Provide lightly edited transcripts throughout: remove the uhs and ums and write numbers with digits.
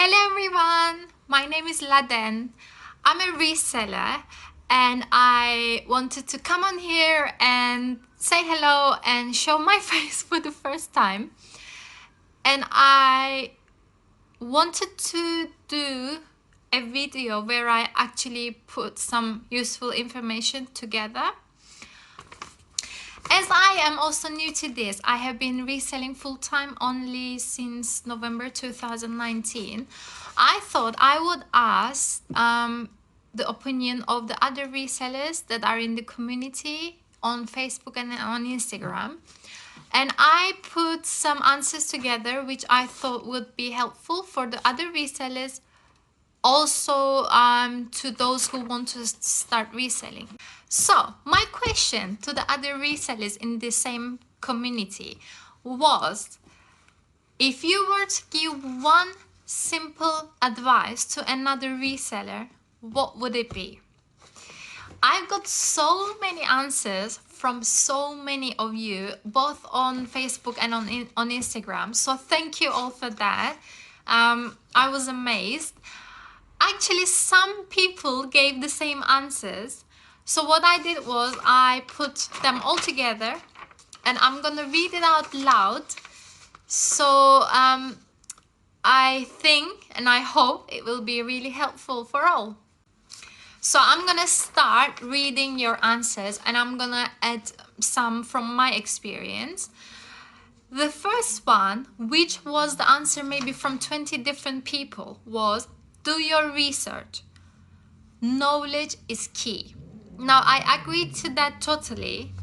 Hello everyone, my name is Laden. I'm a reseller and I wanted to come on here and say hello and show my face for the first time. And I wanted to do a video where I actually put some useful information together. As I am also new to this, I have been reselling full-time only since November 2019. I thought I would ask the opinion of the other resellers that are in the community on Facebook and on Instagram. And I put some answers together which I thought would be helpful for the other resellers, also to those who want to start reselling. So my question to the other resellers in the same community was, if you were to give one simple advice to another reseller, what would it be? I've got so many answers from so many of you, both on Facebook and on Instagram. So thank you all for that. I was amazed. Actually, some people gave the same answers. So what I did was I put them all together and I'm gonna read it out loud. So I think and I hope it will be really helpful for all. So I'm gonna start reading your answers and I'm gonna add some from my experience. The first one, which was the answer maybe from 20 different people, was do your research. Knowledge is key. Now, I agree to that totally.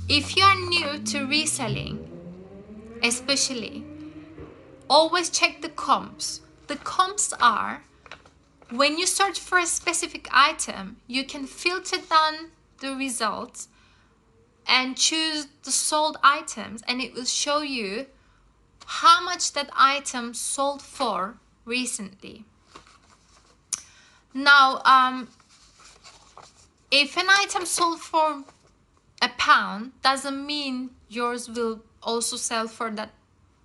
If you are new to reselling, especially, always check the comps. The comps are, when you search for a specific item, you can filter down the results and choose the sold items, and it will show you how much that item sold for recently. Now, if an item sold for £1 doesn't mean yours will also sell for that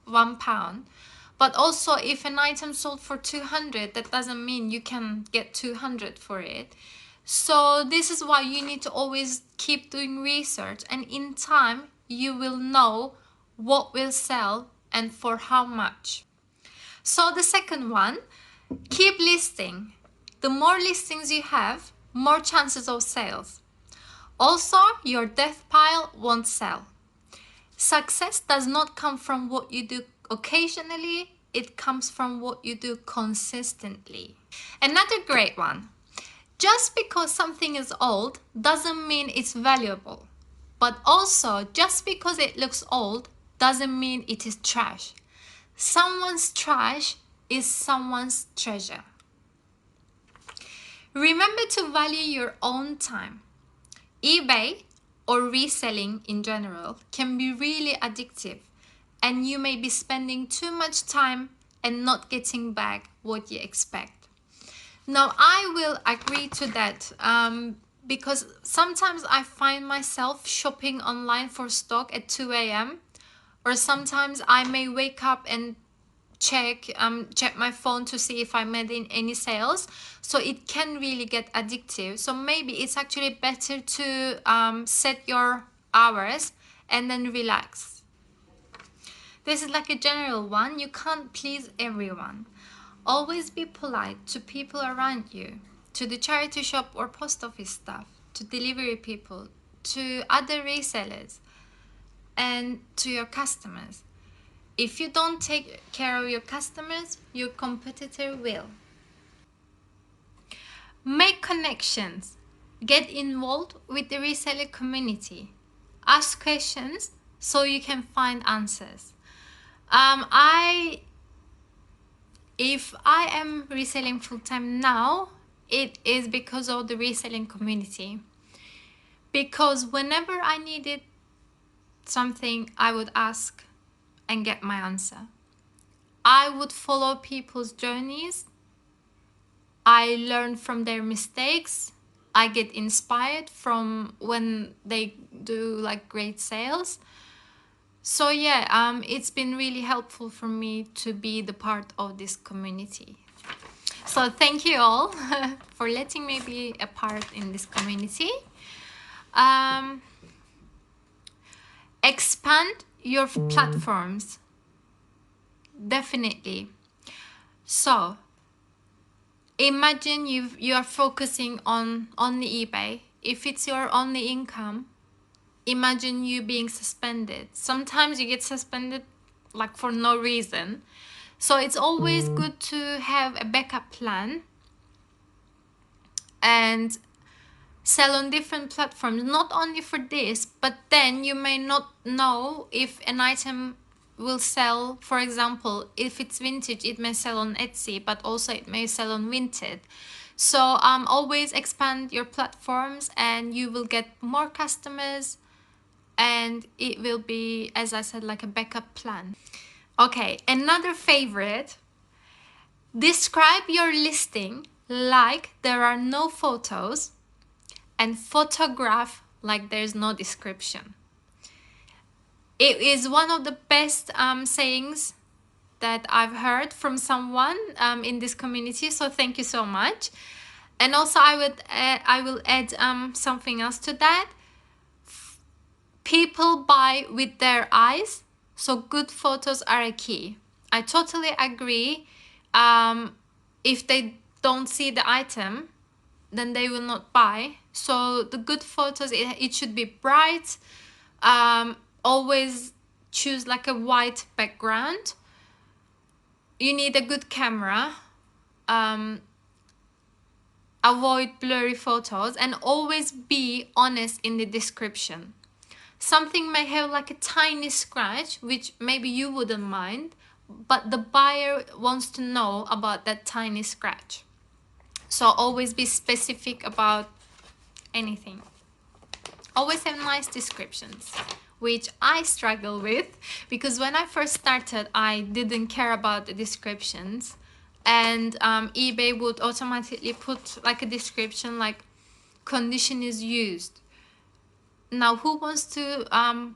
£1. But also, if an item sold for 200, that doesn't mean you can get 200 for it. So this is why you need to always keep doing research, and in time you will know what will sell and for how much. So the second one, keep listing. The more listings you have, more chances of sales. Also, your death pile won't sell. Success does not come from what you do occasionally, it comes from what you do consistently. Another great one. Just because something is old doesn't mean it's valuable. But also, just because it looks old doesn't mean it is trash. Someone's trash is someone's treasure. Remember to value your own time. eBay or reselling in general can be really addictive, and you may be spending too much time and not getting back what you expect. Now, I will agree to that because sometimes I find myself shopping online for stock at 2 a.m. or sometimes I may wake up and check my phone to see if I made any sales. So it can really get addictive. So maybe it's actually better to set your hours and then relax. This is like a general one. You can't please everyone. Always be polite to people around you, to the charity shop or post office staff, to delivery people, to other resellers, and to your customers. If you don't take care of your customers, your competitor will. Make connections. Get involved with the reseller community. Ask questions so you can find answers. If I am reselling full-time now, it is because of the reselling community. Because whenever I needed something, I would ask and get my answer. I would follow people's journeys. I learn from their mistakes. I get inspired from when they do like great sales. So yeah, it's been really helpful for me to be the part of this community. So thank you all for letting me be a part in this community. Um, expand your platforms, definitely. So imagine you are focusing on only eBay. If it's your only income, imagine you being suspended. Sometimes you get suspended like for no reason. So it's always good to have a backup plan and sell on different platforms, not only for this, but then you may not know if an item will sell. For example, if it's vintage, it may sell on Etsy, but also it may sell on Vinted. So always expand your platforms and you will get more customers, and it will be, as I said, like a backup plan. Okay, another favorite: describe your listing like there are no photos and photograph like there's no description. It is one of the best sayings that I've heard from someone in this community, so thank you so much. And also I will add something else to that. People buy with their eyes, so good photos are a key. I totally agree. If they don't see the item, then they will not buy. So the good photos, it should be bright. Always choose like a white background. You need a good camera. Avoid blurry photos and always be honest in the description. Something may have like a tiny scratch, which maybe you wouldn't mind, but the buyer wants to know about that tiny scratch. So always be specific about anything. Always have nice descriptions, which I struggle with, because when I first started, I didn't care about the descriptions, and eBay would automatically put like a description like condition is used. Now, who wants to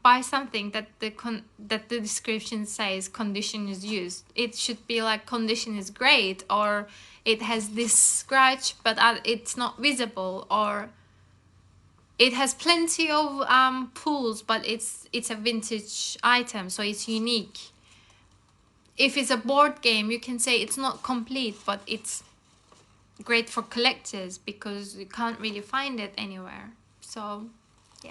buy something that the description says condition is used? It should be like condition is great, or it has this scratch but it's not visible, or it has plenty of pools but it's a vintage item, so it's unique. If it's a board game, you can say it's not complete but it's great for collectors because you can't really find it anywhere. So yeah.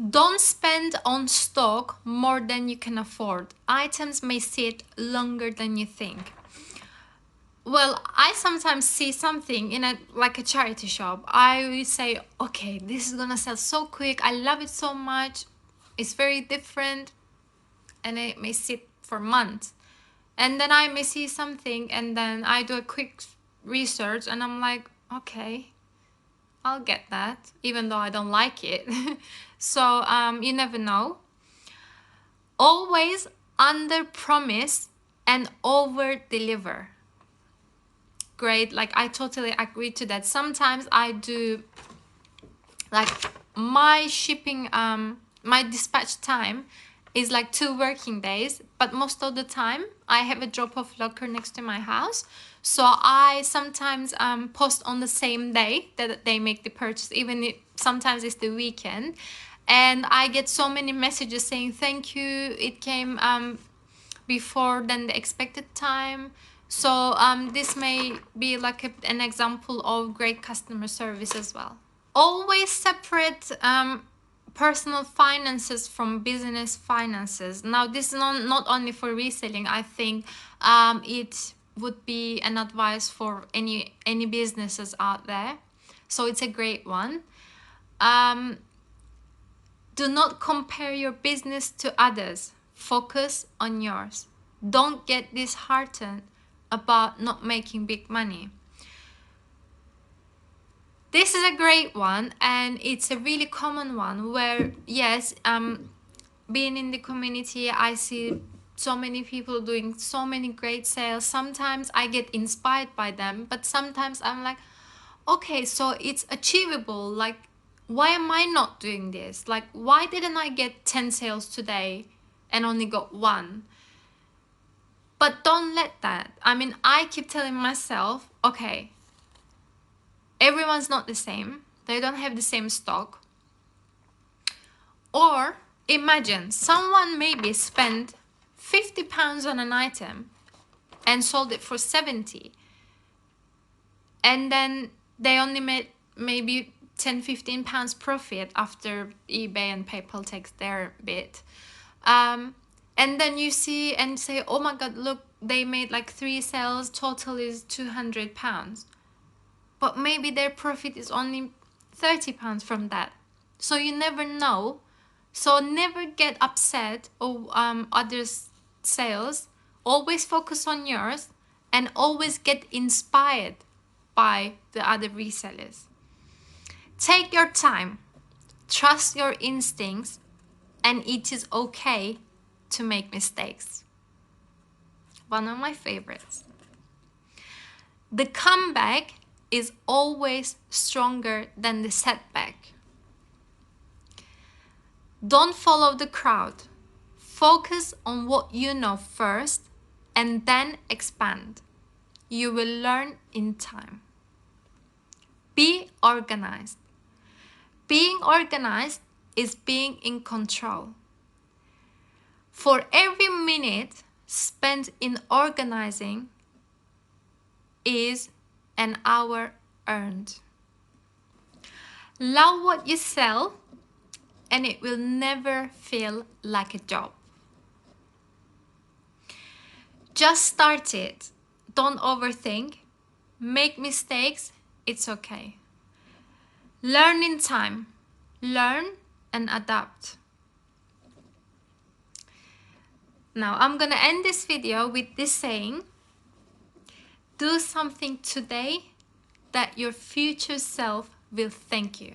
Don't spend on stock more than you can afford. Items may sit longer than you think. Well, I sometimes see something in a charity shop. I will say, okay, this is gonna sell so quick. I love it so much. It's very different, and it may sit for months. And then I may see something, and then I do a quick research, and I'm like, okay, I'll get that, even though I don't like it. So you never know. Always under promise and over deliver. Great, like I totally agree to that. Sometimes I do like my shipping, my dispatch time is like 2 working days, but most of the time I have a drop-off locker next to my house, so I sometimes post on the same day that they make the purchase, even if sometimes it's the weekend, and I get so many messages saying thank you, it came before than the expected time. So this may be like an example of great customer service as well. Always separate personal finances from business finances. Now this is not only for reselling. I think it would be an advice for any businesses out there, so it's a great one. Do not compare your business to others. Focus on yours. Don't get disheartened about not making big money. This is a great one, and it's a really common one where, yes, being in the community, I see so many people doing so many great sales. Sometimes I get inspired by them, but sometimes I'm like, okay, so it's achievable. Like, why am I not doing this? Like, why didn't I get 10 sales today and only got one? But don't let that. I mean, I keep telling myself, okay, everyone's not the same. They don't have the same stock. Or imagine someone maybe spent £50 on an item and sold it for 70, and then they only made maybe 10-15 pounds profit after eBay and PayPal takes their bit. And then you see and say, oh my god, look, they made like 3 sales, total is £200, but maybe their profit is only £30 from that. So you never know. So never get upset or others' sales. Always focus on yours and always get inspired by the other resellers. Take your time, trust your instincts, and it is okay to make mistakes. One of my favorites. The comeback is always stronger than the setback. Don't follow the crowd. Focus on what you know first and then expand. You will learn in time. Be organized. Being organized is being in control. For every minute spent in organizing is an hour earned. Love what you sell, and it will never feel like a job. Just start it. Don't overthink. Make mistakes. It's okay. Learn in time. Learn and adapt. Now I'm gonna end this video with this saying: do something today that your future self will thank you.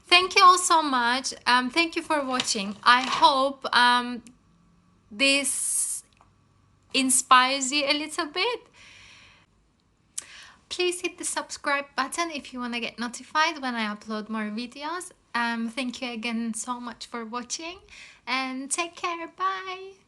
Thank you all so much. Thank you for watching. I hope this inspires you a little bit. Please hit the subscribe button if you want to get notified when I upload more videos. Thank you again so much for watching, and take care. Bye.